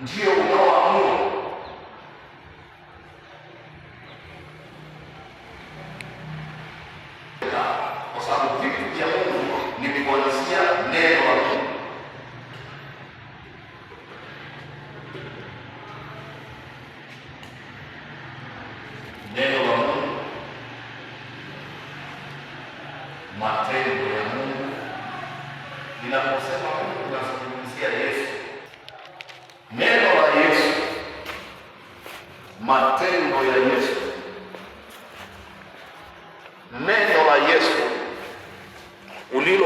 ndio unaoamua. Kwa sababu vitu vya Mungu ni kuanzia neno la Mungu. Neno la Mungu, matendo ya Mungu. Ninaposema Mungu tunazungumzia Yesu. Neno la Yesu, matendo ya Yesu. Neno la Yesu ulilo